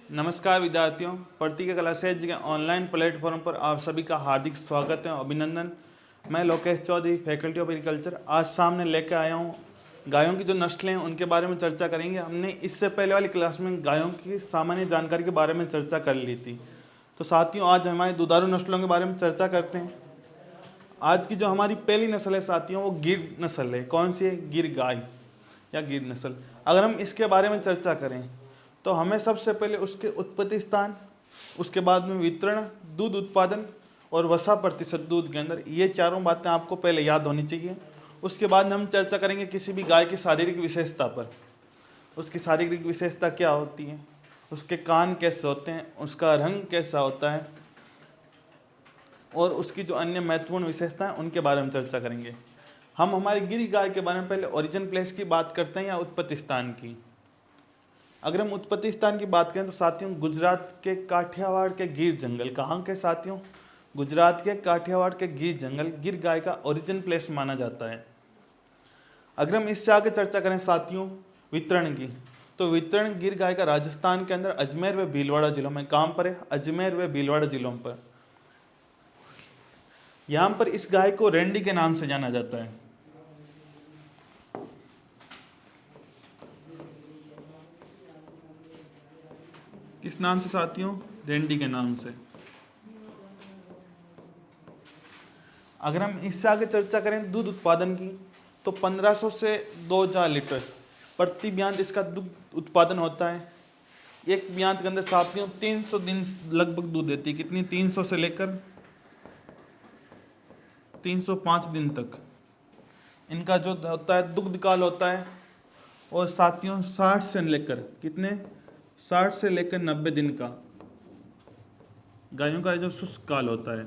नमस्कार विद्यार्थियों, प्रतीक कला सहज के ऑनलाइन प्लेटफॉर्म पर आप सभी का हार्दिक स्वागत है, अभिनंदन। मैं Lokesh Chaudhary, faculty of agriculture, आज सामने लेकर आया हूँ गायों की जो नस्लें हैं उनके बारे में चर्चा करेंगे। हमने इससे पहले वाली क्लास में गायों की सामान्य जानकारी के बारे में चर्चा कर ली थी। तो साथियों, आज हमारे दुधारू नस्लों के बारे में चर्चा करते हैं। आज की जो हमारी पहली नस्ल है साथियों, वो गिर नस्ल है। कौन सी है? गिर गाय या गिर नस्ल। अगर हम इसके बारे में चर्चा करें तो हमें सबसे पहले उसके उत्पत्ति स्थान, उसके बाद में वितरण, दूध उत्पादन और वसा प्रतिशत दूध के अंदर, ये चारों बातें आपको पहले याद होनी चाहिए। उसके बाद हम चर्चा करेंगे किसी भी गाय की शारीरिक विशेषता पर। उसकी शारीरिक विशेषता क्या होती है, उसके कान कैसे होते हैं, उसका रंग कैसा होता है और उसकी जो अन्य महत्वपूर्ण विशेषताएं उनके बारे में चर्चा करेंगे। हम हमारी गिर गाय के बारे में पहले ओरिजिन प्लेस की बात करते हैं या उत्पत्ति स्थान की। अगर हम उत्पत्ति स्थान की बात करें तो साथियों, गुजरात के काठियावाड़ के गिर जंगल। कहाँ के साथियों? गुजरात के काठियावाड़ के गिर जंगल गिर गाय का ओरिजिन प्लेस माना जाता है। अगर हम इससे आगे चर्चा करें साथियों वितरण की, तो वितरण गिर गाय का राजस्थान के अंदर अजमेर व भीलवाड़ा जिलों में। कहाँ पर है? अजमेर व भीलवाड़ा जिलों पर। यहाँ पर इस गाय को रेंडी के नाम से जाना जाता है। किस नाम से साथियों? रेंडी के नाम से। अगर हम इससे आगे चर्चा करें दूध उत्पादन की, तो 1500 से 2000 लीटर प्रति ब्यांत इसका दूध उत्पादन होता है। एक ब्यांत के अंदर साथियों 300 दिन लगभग दूध देती है। कितनी? 300 से लेकर 305 दिन तक इनका जो होता है दुग्ध काल होता है। और साथियों 60 से लेकर कितने? 60 से लेकर 90 दिन का गायों का जो शुष्क काल होता है।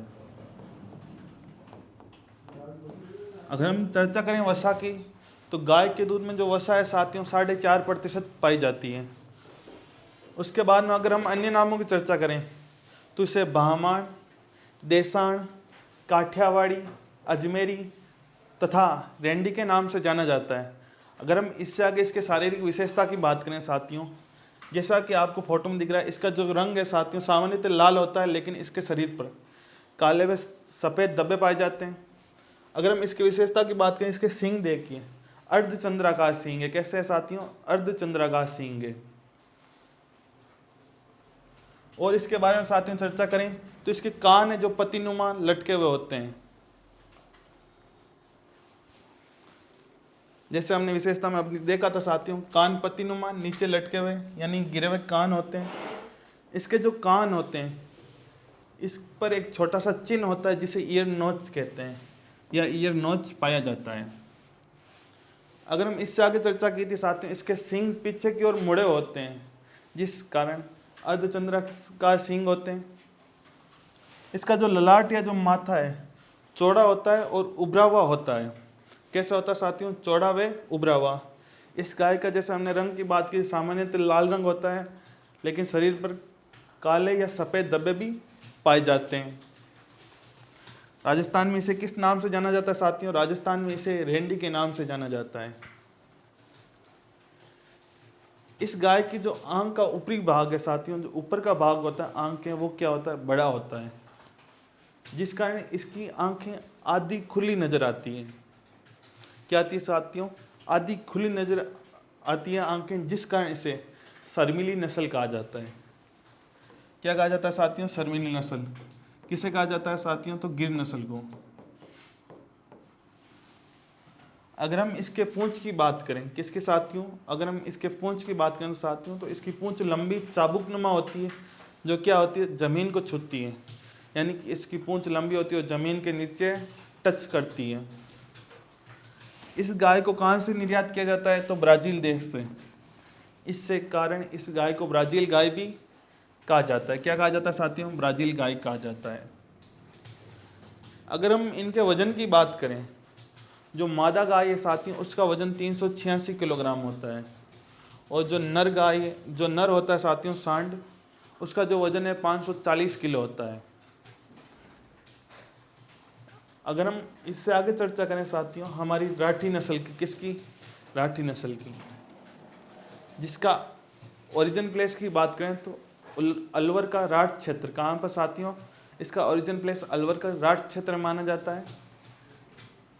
अगर हम चर्चा करें वसा की, तो गाय के दूध में जो वसा है साथियों 4.5% पाई जाती है। उसके बाद में अगर हम अन्य नामों की चर्चा करें तो इसे बहमाण, देसाण, काठियावाड़ी, अजमेरी तथा रेंडी के नाम से जाना जाता है। अगर हम इससे आगे इसके शारीरिक विशेषता की बात करें साथियों, जैसा कि आपको फोटो में दिख रहा है, इसका जो रंग है साथियों सामान्यतः लाल होता है, लेकिन इसके शरीर पर काले व सफ़ेद धब्बे पाए जाते हैं। अगर हम इसकी विशेषता की बात करें, इसके सींग देखिए, अर्धचंद्राकार सींग है। कैसे है साथियों? अर्धचंद्राकार सींग है। और इसके बारे में साथियों चर्चा करें तो इसके कान है जो पतिनुमा लटके हुए होते हैं। जैसे हमने विशेषता में अपनी देखा था साथियों, कान पतिनुमा नीचे लटके हुए यानी गिरे हुए कान होते हैं। इसके जो कान होते हैं इस पर एक छोटा सा चिन्ह होता है जिसे ईयर नोच कहते हैं या ईयर नोच पाया जाता है। अगर हम इससे आगे चर्चा की थी साथियों, इसके सींग पीछे की ओर मुड़े होते हैं, जिस कारण अर्धचंद्राकार सींग होते हैं। इसका जो ललाट या जो माथा है चौड़ा होता है और उभरा हुआ होता है। कैसा होता है साथियों? चौड़ा व उभरा हुआ। इस गाय का जैसे हमने रंग की बात की, सामान्यतः लाल रंग होता है, लेकिन शरीर पर काले या सफ़ेद धब्बे भी पाए जाते हैं। राजस्थान में इसे किस नाम से जाना जाता है साथियों? राजस्थान में इसे रेंडी के नाम से जाना जाता है। इस गाय की जो आंख का ऊपरी भाग है साथियों, जो ऊपर का भाग होता है आंख के, वो क्या होता है? बड़ा होता है, जिस कारण इसकी आंखें आधी खुली नजर आती हैं। क्या आती है साथियों? आधी खुली नजर आती है आंखें, जिस कारण इसे शर्मीली नस्ल कहा जाता है। क्या कहा जाता है साथियों? शर्मीली नस्ल। किसे कहा जाता है साथियों? तो गिर नस्ल को। अगर हम इसके पूंछ की बात करें, किसके साथियों? अगर हम इसके पूंछ की बात करें साथियों, तो इसकी पूंछ लंबी चाबुकनुमा होती है, जो क्या होती है? जमीन को छूती है, यानी कि इसकी पूंछ लंबी होती है और जमीन के नीचे टच करती है। इस गाय को कहाँ से निर्यात किया जाता है? तो ब्राज़ील देश से। इससे कारण इस गाय को ब्राज़ील गाय भी कहा जाता है। क्या कहा जाता है साथियों? ब्राज़ील गाय कहा जाता है। अगर हम इनके वजन की बात करें, जो मादा गाय है साथियों उसका वजन 386 किलोग्राम होता है, और जो नर गाय, जो नर होता है साथियों सांड, उसका जो वजन है 540 किलो होता है। अगर हम इससे आगे चर्चा करें साथियों हमारी राठी नस्ल की, किसकी? राठी नस्ल की, जिसका ओरिजिन प्लेस की बात करें तो अलवर का राठ क्षेत्र कहाँ पर साथियों, इसका ओरिजिन प्लेस अलवर का राठ क्षेत्र माना जाता है।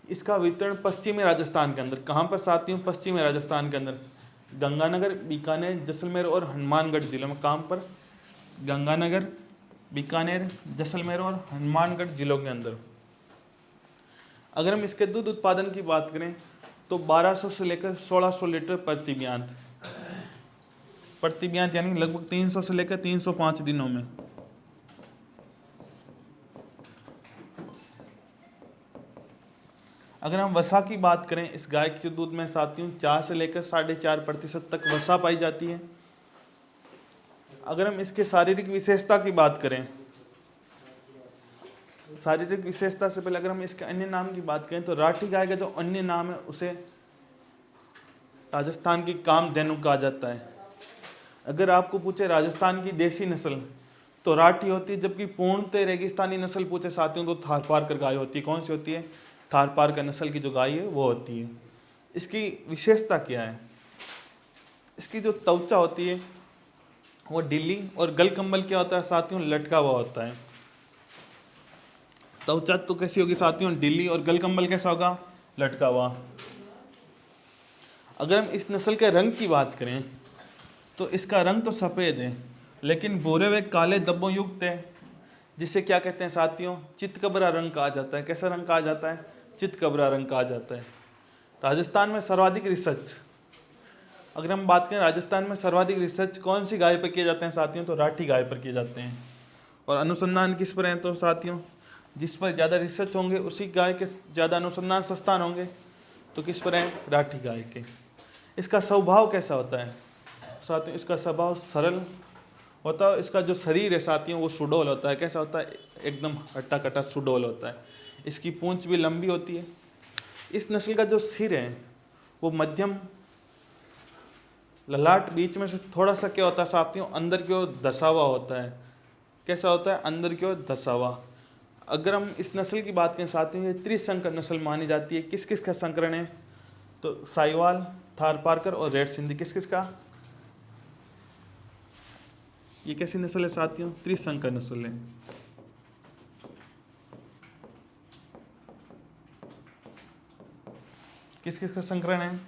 इसका वितरण पश्चिमी राजस्थान के अंदर, कहाँ पर साथियों, पश्चिमी राजस्थान के अंदर गंगानगर, बीकानेर, जैसलमेर और हनुमानगढ़ जिलों में। कहाँ पर, गंगानगर, बीकानेर, जैसलमेर और हनुमानगढ़ जिलों के अंदर। अगर हम इसके दूध उत्पादन की बात करें तो 1200 से लेकर 1600 लीटर प्रति ब्यांत यानी लगभग 300 से लेकर 305 दिनों में। अगर हम वसा की बात करें, इस गाय के दूध में साथियों 4 से लेकर 4.5% तक वसा पाई जाती है। अगर हम इसके शारीरिक विशेषता की बात करें, शारीरिक विशेषता से पहले अगर हम इसके अन्य नाम की बात करें तो राठी गाय का जो अन्य नाम है उसे राजस्थान की कामधेनु कहा जाता है। अगर आपको पूछे राजस्थान की देसी नस्ल तो राठी होती है, जबकि पूर्णतः रेगिस्तानी नस्ल पूछे साथियों तो थारपारकर गाय होती है। कौन सी होती है, थारपारकर नस्ल की जो गाय है वो होती है। इसकी विशेषता क्या है, इसकी जो त्वचा होती है वो ढीली और गलकंबल क्या होता है साथियों, लटका हुआ होता है। त्वचा तो कैसी होगी साथियों, ढीली, और गलकंबल कैसा होगा, लटका हुआ। अगर हम इस नस्ल के रंग की बात करें तो इसका रंग तो सफ़ेद है लेकिन भूरे व काले धब्बों युक्त है, जिसे क्या कहते हैं साथियों, चितकबरा रंग कहा जाता है। कैसा रंग कहा जाता है, चितकबरा रंग कहा जाता है। राजस्थान में सर्वाधिक रिसर्च, अगर हम बात करें राजस्थान में सर्वाधिक रिसर्च कौन सी गाय पर किए जाते हैं साथियों, तो राठी गाय पर किए जाते हैं। और अनुसंधान किस पर हैं, तो साथियों जिस पर ज़्यादा रिसर्च होंगे उसी गाय के ज़्यादा अनुसंधान संस्थान होंगे। तो किस पर हैं, राठी गाय के। इसका स्वभाव कैसा होता है साथियों, इसका स्वभाव सरल होता है। इसका जो शरीर है साथियों वो सुडौल होता है। कैसा होता है, एकदम हट्टा कट्टा सुडौल होता है। इसकी पूंछ भी लंबी होती है। इस नस्ल का जो सिर है वो मध्यम, ललाट बीच में से थोड़ा सा क्या होता है साथियों, अंदर की ओर धसा हुआ होता है। कैसा होता है, अंदर की ओर धसा हुआ। अगर हम इस नस्ल की बात करें साथियों, ये त्रिसंकर नस्ल मानी जाती है। किस किस का संकरण है, तो साहिवाल, थारपारकर और रेड सिंधी। किस किस का, ये कैसी नस्ल है साथियों, त्रिसंकर नस्ल है। किस किस का संकरण है,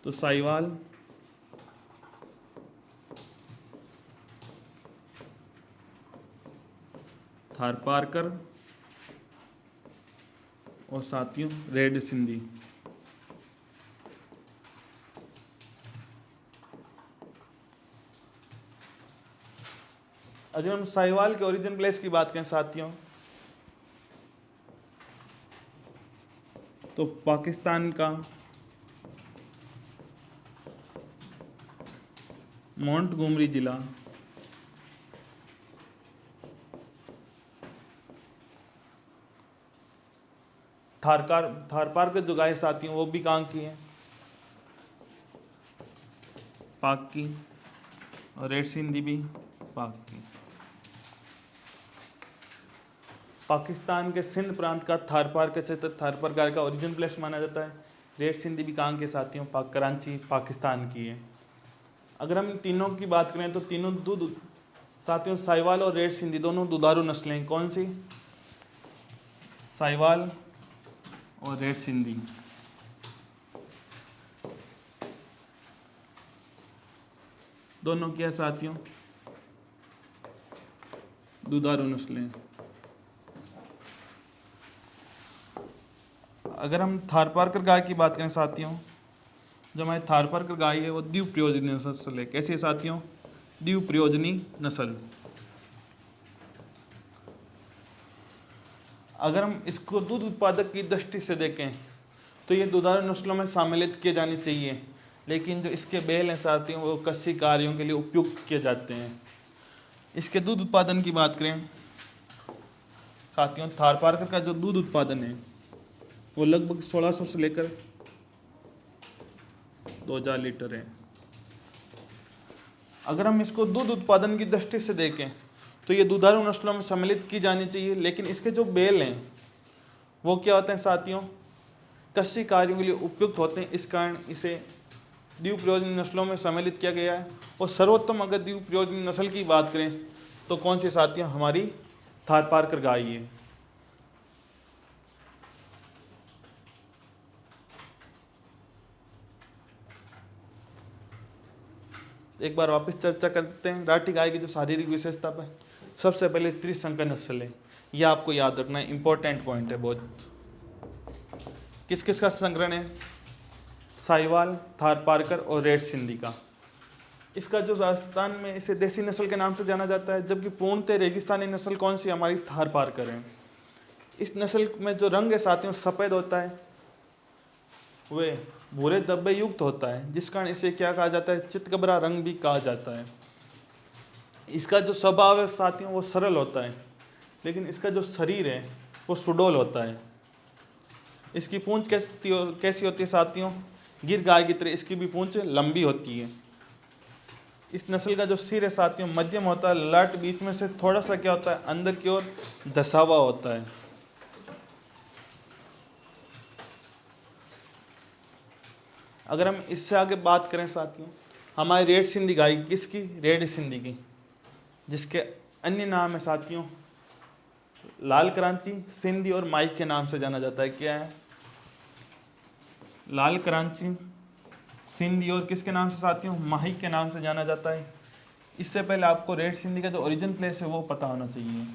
तो साहिवाल, थारपारकर और साथियों रेड सिंधी। अगर हम साहिवाल के ओरिजिन प्लेस की बात करें साथियों तो पाकिस्तान का मोंटगोमरी जिला, थारपारकर जो गाय साथियों वो भी कहाँ की है, पाक की, और रेड सिंधी भी पाक की। पाकिस्तान के सिंध प्रांत का थारपारकर क्षेत्र थारपारकर का ओरिजिन प्लेस माना जाता है। रेड सिंधी भी कहाँ के साथियों, कराची पाकिस्तान की है। अगर हम तीनों की बात करें तो तीनों दूध साथियों साहिवाल और रेड सिंधी दोनों दुधारू नस्लें। कौन सी, साहिवाल और रेड सिंधी। दोनों क्या साथियों, दुधारू नस्लें। अगर हम थारपारकर गाय की बात करें साथियों, जो हमारी थारपारकर गाय है वो द्विप्रयोजनी नस्ल है। कैसी है साथियों, द्विप्रयोजनी नस्ल। अगर हम इसको दूध उत्पादक की दृष्टि से देखें तो ये दुधारू नस्लों में सम्मिलित किए जाने चाहिए, लेकिन जो इसके बैल हैं साथियों वो कृषि कार्यों के लिए उपयुक्त किए जाते हैं। इसके दूध उत्पादन की बात करें साथियों, थारपारकर का जो दूध उत्पादन है वो लगभग 1600 से लेकर 2000 लीटर है। अगर हम इसको दूध उत्पादन की दृष्टि से देखें तो ये दुधारू नस्लों में सम्मिलित की जानी चाहिए, लेकिन इसके जो बैल हैं वो क्या होते हैं साथियों, कृषि कार्यों के लिए उपयुक्त होते हैं। इस कारण इसे द्वीप प्रयोजनी नस्लों में सम्मिलित किया गया है। और सर्वोत्तम अगर द्वीप प्रयोजनी नस्ल की बात करें तो कौन सी साथियों, हमारी थारपारकर गाय है। एक बार वापस चर्चा करते हैं राठी गाय की जो शारीरिक विशेषता पर। सबसे पहले त्रिशंकर नस्ल है, यह आपको याद रखना है, इंपॉर्टेंट पॉइंट है बहुत। किस किस का संकरण है? साहिवाल, थारपारकर और रेड सिंधी का। इसका जो राजस्थान में इसे देसी नस्ल के नाम से जाना जाता है, जबकि पूर्णतः रेगिस्तानी नस्ल कौन सी, हमारी थारपारकर है। इस नस्ल में जो रंग है साथियों सफ़ेद होता है, वे भूरे धब्बे युक्त होता है, जिस कारण इसे क्या कहा जाता है, चितकबरा रंग भी कहा जाता है। इसका जो स्वभाव है साथियों वो सरल होता है, लेकिन इसका जो शरीर है वो सुडौल होता है। इसकी पूंछ कैसी होती है साथियों? गिर गाय की तरह इसकी भी पूंछ लंबी होती है। इस नस्ल का जो सिर है साथियों मध्यम होता है, लट बीच में से थोड़ा सा क्या होता है, अंदर की ओर धसा हुआ होता है। अगर हम इससे आगे बात करें साथियों, हमारी रेड सिंधी गाय किसकी? रेड सिंधी की, जिसके अन्य नाम है साथियों लाल करांची, सिंधी और माई के नाम से जाना जाता है। क्या है? लाल करांची, सिंधी और किसके नाम से साथियों? माही के नाम से जाना जाता है। इससे पहले आपको रेड सिंधी का जो ओरिजिन प्लेस है वो पता होना चाहिए।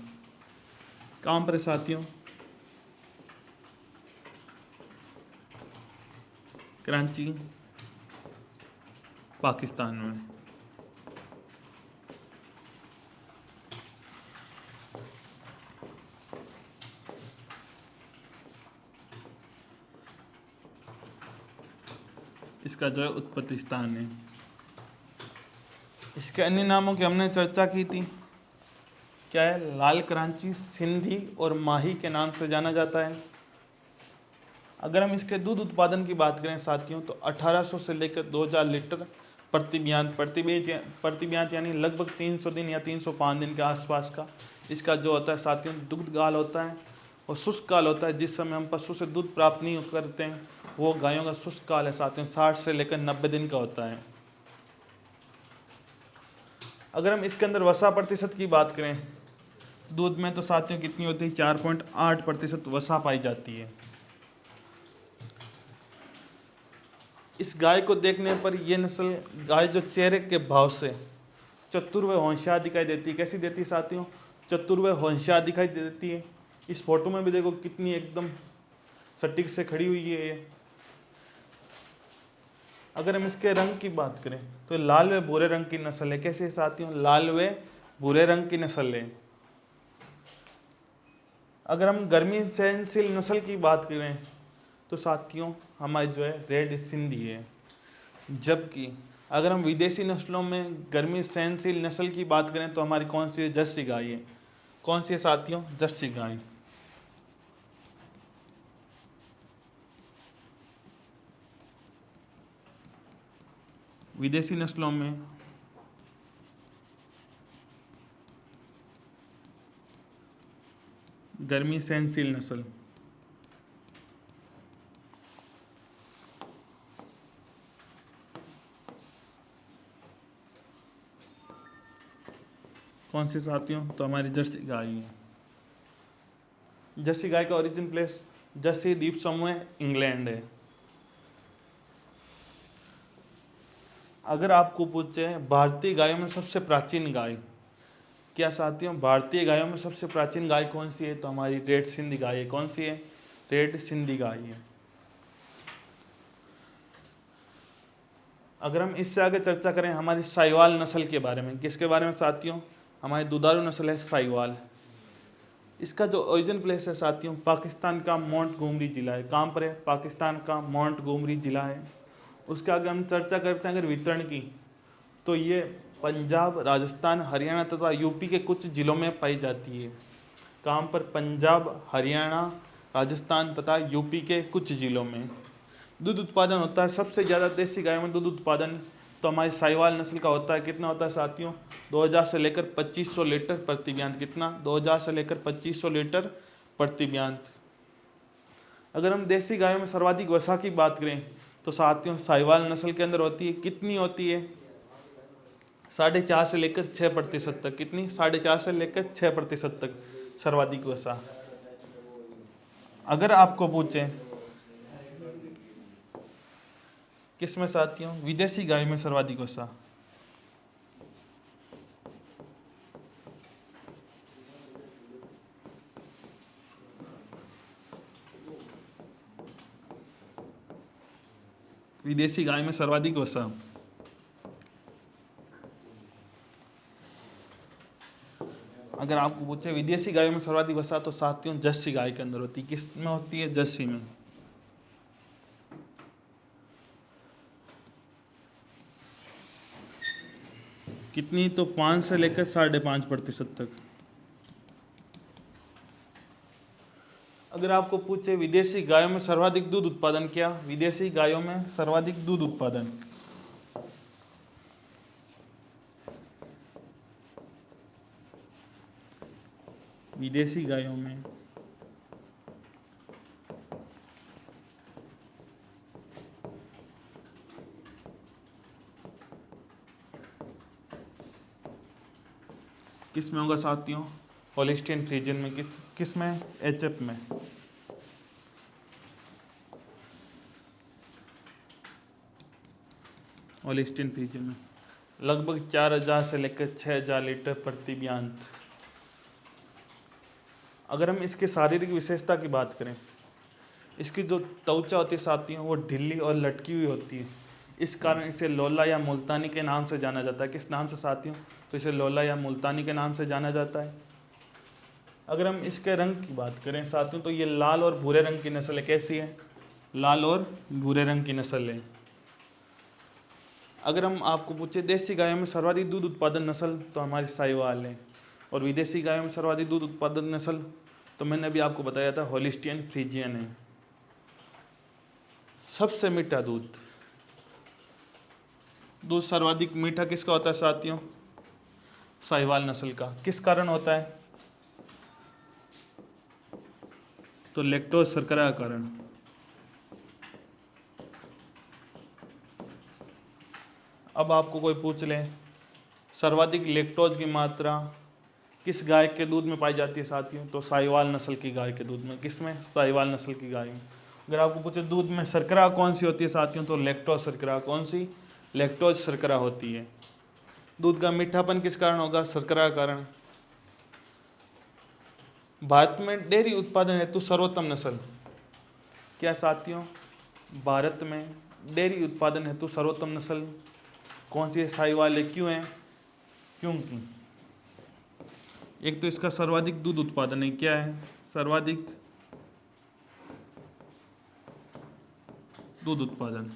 कहाँ पर है साथियों? कराची, पाकिस्तान में। इसका जो है उत्पत्ति स्थान है। इसके अन्य नामों की हमने चर्चा की थी। क्या है? लाल करांची, सिंधी और माही के नाम से जाना जाता है। अगर हम इसके दूध उत्पादन की बात करें साथियों तो 1800 से लेकर 2000 लीटर प्रतिब्यांत यानी लगभग 300 दिन या 305 दिन के आसपास का इसका जो होता है साथियों दुग्ध काल होता है। और शुष्क काल होता है, जिस समय हम पशु से दूध प्राप्त नहीं करते हैं, वो गायों का शुष्क काल है साथियों, 60 से लेकर 90 दिन का होता है। अगर हम इसके अंदर वसा प्रतिशत की बात करें दूध में तो साथियों कितनी होती है? 4.8% वसा पाई जाती है। इस गाय को देखने पर यह नस्ल गाय जो चेहरे के भाव से चतुर व होशियार दिखाई देती है। कैसी देती है साथियों? चतुर व होशियार दिखाई देती है। इस फोटो में भी देखो कितनी एकदम सटीक से खड़ी हुई है ये। अगर हम इसके रंग की बात करें तो लाल व भूरे रंग की नस्ल है। कैसे साथियों? लाल व भूरे रंग की नस्ल है। अगर हम गर्मी सहनशील नस्ल की बात करें तो साथियों हमारी जो है रेड सिंधी है। जबकि अगर हम विदेशी नस्लों में गर्मी सहनशील नस्ल की बात करें तो हमारी कौन सी है? जर्सी गाय है। कौन सी है साथियों? जर्सी गाय। विदेशी नस्लों में गर्मी सहनशील नस्ल कौन सी साथियों? तो हमारी जर्सी गाय है। जर्सी गाय का ओरिजिन प्लेस जर्सी द्वीप समूह इंग्लैंड है। अगर आपको पूछे भारतीय गायों में सबसे प्राचीन गाय, क्या साथियों भारतीय गायों में सबसे प्राचीन गाय कौन सी है? तो हमारी रेड सिंधी गाय है। कौन सी है? रेड सिंधी गाय है। अगर हम इससे आगे चर्चा करें हमारी साहिवाल नस्ल के बारे में, किसके बारे में साथियों? हमारी दुधारू नस्ल है साहिवाल। इसका जो ओरिजिन प्लेस है साथियों पाकिस्तान का मोंटगोमरी जिला है। कहाँ पर है? पाकिस्तान का मोंटगोमरी जिला है। उसके आगे हम चर्चा करते हैं अगर वितरण की तो ये पंजाब, राजस्थान, हरियाणा तथा यूपी के कुछ जिलों में पाई जाती है। कहाँ पर? पंजाब, हरियाणा, राजस्थान तथा यूपी के कुछ जिलों में। दूध उत्पादन होता है सबसे ज़्यादा देसी गायों में दूध उत्पादन तो हमारी साहिवाल नस्ल का होता है। कितना होता है साथियों? 2000 से लेकर 2500 लीटर प्रति ब्यांत। कितना? 2000 से लेकर 2500 लीटर प्रति ब्यांत। अगर हम देसी गायों में सर्वाधिक वसा की बात करें तो साथियों साहिवाल नस्ल के अंदर होती है, कितनी होती है? 4.5 से लेकर 6% तक। कितनी? 4.5 से लेकर 6% तक सर्वाधिक वसा। अगर आपको पूछें किस में साथियों? विदेशी गाय में सर्वाधिक वसा। विदेशी गाय में सर्वाधिक वसा। अगर आपको पूछे विदेशी गायों में सर्वाधिक वसा, तो साथियों जर्सी गाय के अंदर होती है। किस में होती है? जर्सी में। कितनी? तो 5 से लेकर 5.5% तक। अगर आपको पूछे विदेशी गायों में सर्वाधिक दूध उत्पादन क्या? विदेशी गायों में सर्वाधिक दूध उत्पादन। विदेशी गायों में किस में होगा साथियों? होलिस्टीन फ्रीजियन में। किस में? एचएफ में। होलिस्टीन फ्रीजियन में लगभग 4000 से लेकर 6000 लीटर प्रति ब्यांत। अगर हम इसके शारीरिक विशेषता की बात करें, इसकी जो त्वचा होती है साथियों वो ढीली और लटकी हुई होती है। इस कारण इसे लोला या मुल्तानी के नाम से जाना जाता है। किस नाम से साथियों? तो इसे लोला या मुल्तानी के नाम से जाना जाता है। अगर हम इसके रंग की बात करें साथियों, तो ये लाल और भूरे रंग की नस्ल है। कैसी है? लाल और भूरे रंग की नस्ल है। अगर हम आपको पूछे देसी गायों में सर्वाधिक दूध उत्पादन नस्ल, तो हमारी साहिवाल है। और विदेशी गायों में सर्वाधिक दूध उत्पादन नस्ल, तो मैंने अभी आपको बताया था होलिस्टीन फ्रीजियन है। सबसे मीठा दूध, दूध सर्वाधिक मीठा किसका होता है साथियों? साहिवाल नस्ल का। किस कारण होता है? तो लैक्टोज शर्करा का कारण। अब आपको कोई पूछ ले सर्वाधिक लैक्टोज की मात्रा किस गाय के दूध में पाई जाती है साथियों? तो साहिवाल नस्ल की गाय के दूध में। किस में? साहिवाल नस्ल की गाय में। अगर आपको पूछे दूध में शर्करा कौन सी होती है साथियों? तो लैक्टोज शर्करा। कौन सी? लैक्टोज शर्करा होती है। दूध का मीठापन किस कारण होगा? शर्करा का कारण। भारत में डेयरी उत्पादन हेतु सर्वोत्तम नस्ल क्या साथियों? भारत में डेयरी उत्पादन हेतु सर्वोत्तम नस्ल कौन सी है? साहिवाल है। क्यों है? क्योंकि एक तो इसका सर्वाधिक दूध उत्पादन है। क्या है? सर्वाधिक दूध उत्पादन।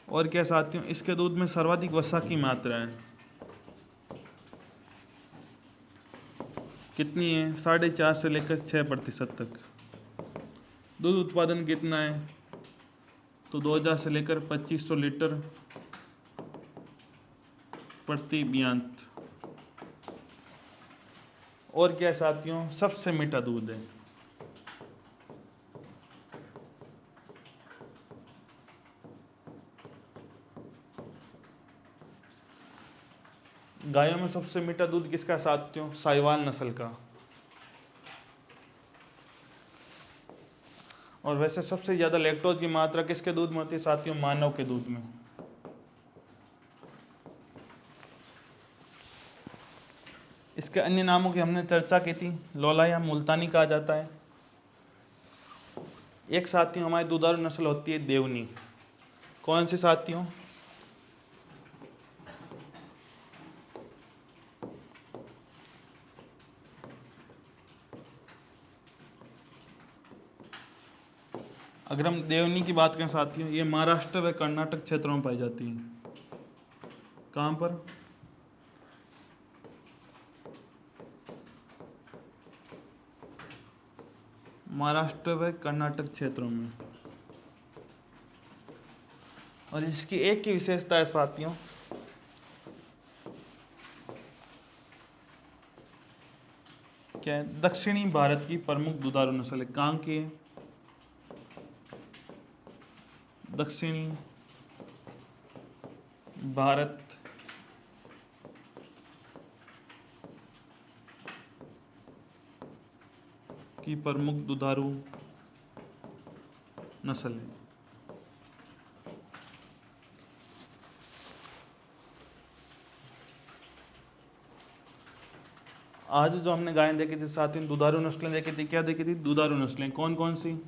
और क्या साथियों? इसके दूध में सर्वाधिक वसा की मात्रा है। कितनी है? 4.5 से लेकर 6% तक। दूध उत्पादन कितना है? तो 2000 से लेकर 2500 लीटर प्रति ब्यांत। और क्या साथियों? सबसे मीठा दूध है। गायों में सबसे मीठा दूध किसका साथियों? साहिवाल नस्ल का। और वैसे सबसे ज्यादा लैक्टोज की मात्रा किसके दूध में होती है साथियों? मानव के दूध में। इसके अन्य नामों की हमने चर्चा की थी। लोला या मुल्तानी कहा जाता है। एक साथियों हमारी दुधारू नस्ल होती है देवनी। कौन सी साथियों? अगर हम देवनी की बात करें साथियों, ये महाराष्ट्र व कर्नाटक क्षेत्रों में पाई जाती है। कहाँ पर? महाराष्ट्र व कर्नाटक क्षेत्रों में। और इसकी एक ही विशेषता है साथियों, क्या है? दक्षिणी भारत की प्रमुख दुधारू नस्ल है। कहाँ की है? दक्षिणी भारत की प्रमुख दुधारू नस्ल है। आज जो हमने गायें देखी थी साथियों, दुधारू नस्लें देखी थी। क्या देखी थी? दुधारू नस्लें। कौन कौन सी?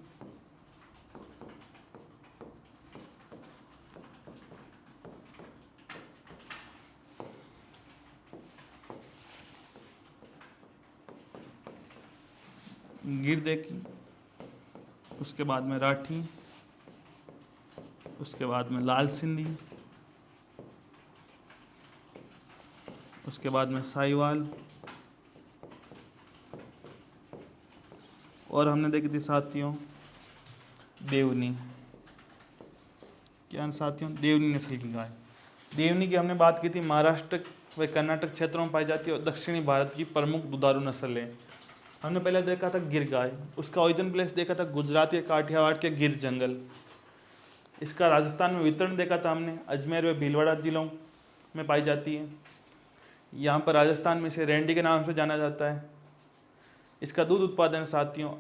गिर देखी, उसके बाद में राठी, उसके बाद में लाल सिंधी, उसके बाद में साहिवाल, और हमने देखी थी साथियों देवनी। क्या साथियों? देवनी नस्ल की गाय। देवनी की हमने बात की थी, महाराष्ट्र व कर्नाटक क्षेत्रों में पाई जाती है और दक्षिणी भारत की प्रमुख दुधारू नस्ल है। हमने पहले देखा था गिर गाय, उसका ओरिजिन प्लेस देखा था गुजरात के काठियावाड़ के गिर जंगल। इसका राजस्थान में वितरण देखा था हमने, अजमेर व भीलवाड़ा जिलों में पाई जाती है। यहाँ पर राजस्थान में इसे रेंडी के नाम से जाना जाता है। इसका दूध उत्पादन साथियों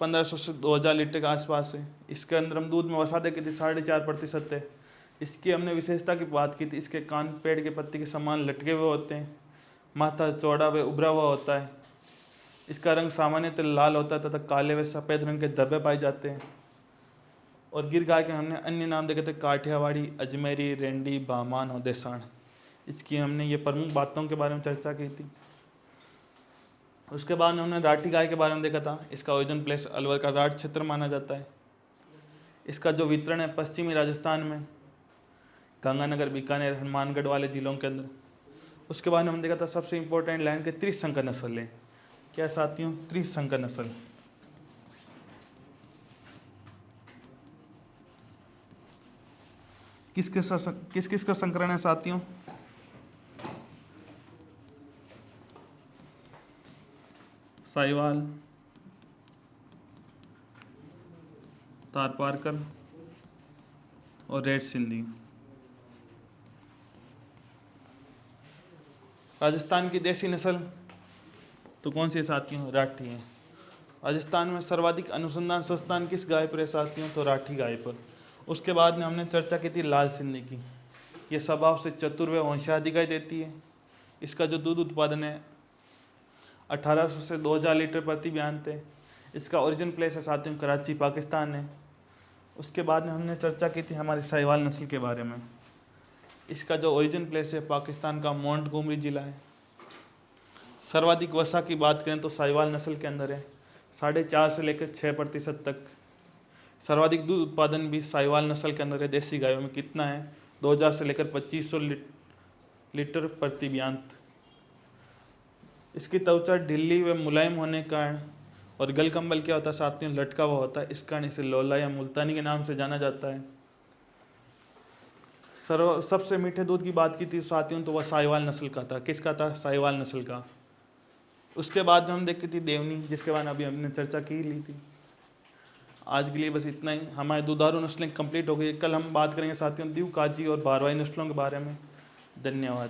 1500 से 2000 लीटर के आसपास है। इसके अंदर हम दूध में वसा देखी थी 4.5% है। इसकी हमने विशेषता की बात की थी, इसके कान पेड़ के पत्ते के समान लटके हुए होते हैं, माथा चौड़ा व उभरा हुआ होता है। इसका रंग सामान्यतः लाल होता है तथा काले व सफ़ेद रंग के धब्बे पाए जाते हैं। और गिर गाय के हमने अन्य नाम देखे थे, काठियावाड़ी, अजमेरी, रेंडी, बामान और देसाण। इसकी हमने ये प्रमुख बातों के बारे में चर्चा की थी। उसके बाद हमने राठी गाय के बारे में देखा था। इसका ओरिजिन प्लेस अलवर का राठ क्षेत्र माना जाता है। इसका जो वितरण है पश्चिमी राजस्थान में, गंगानगर, बीकानेर, हनुमानगढ़ वाले जिलों के अंदर। उसके बाद हमने देखा था सबसे इम्पोर्टेंट लाइन के त्रिशंकर नस्ल है। क्या साथियों? त्रिशंकर नस्ल। किस किस का संकरण है साथियों? साहिवाल, थारपारकर और रेड सिंधी। राजस्थान की देसी नस्ल तो कौन सी है साथियों? राठी है। राजस्थान में सर्वाधिक अनुसंधान संस्थान किस गाय पर है साथियों? तो राठी गाय पर। उसके बाद में हमने चर्चा की थी लाल सिंधी की। ये स्वभाव से चतुर व वंशावली दिखाई देती है। इसका जो दूध उत्पादन है 1800 से 2000 लीटर प्रति बयान थे। इसका ओरिजिन प्लेस है साथियों कराची, पाकिस्तान है। उसके बाद में हमने चर्चा की थी हमारी साहिवाल नस्ल के बारे में। इसका जो ओरिजिन प्लेस है पाकिस्तान का मोंटगोमरी जिला है। सर्वाधिक वसा की बात करें तो साहिवाल नस्ल के अंदर है 4.5 से लेकर 6% तक। सर्वाधिक दूध उत्पादन भी साहिवाल नस्ल के अंदर है। देसी गायों में कितना है? 2000 से लेकर 2500 लीटर प्रति बयान। इसकी त्वचा ढीली व मुलायम होने के कारण और गल कंबल क्या होता है साथियों? लटका हुआ होता है। इस कारण इसे लोला या मुल्तानी के नाम से जाना जाता है। सबसे मीठे दूध की बात की थी साथियों तो वह साहिवाल नस्ल का था। किसका था? साहिवाल नस्ल का। उसके बाद हम देखी थी देवनी, जिसके बारे में अभी हमने चर्चा की ली थी। आज के लिए बस इतना ही। हमारे दुधारू नस्लें कंप्लीट हो गई। कल हम बात करेंगे साथियों दीव, काजी और भारवाही नस्लों के बारे में। धन्यवाद।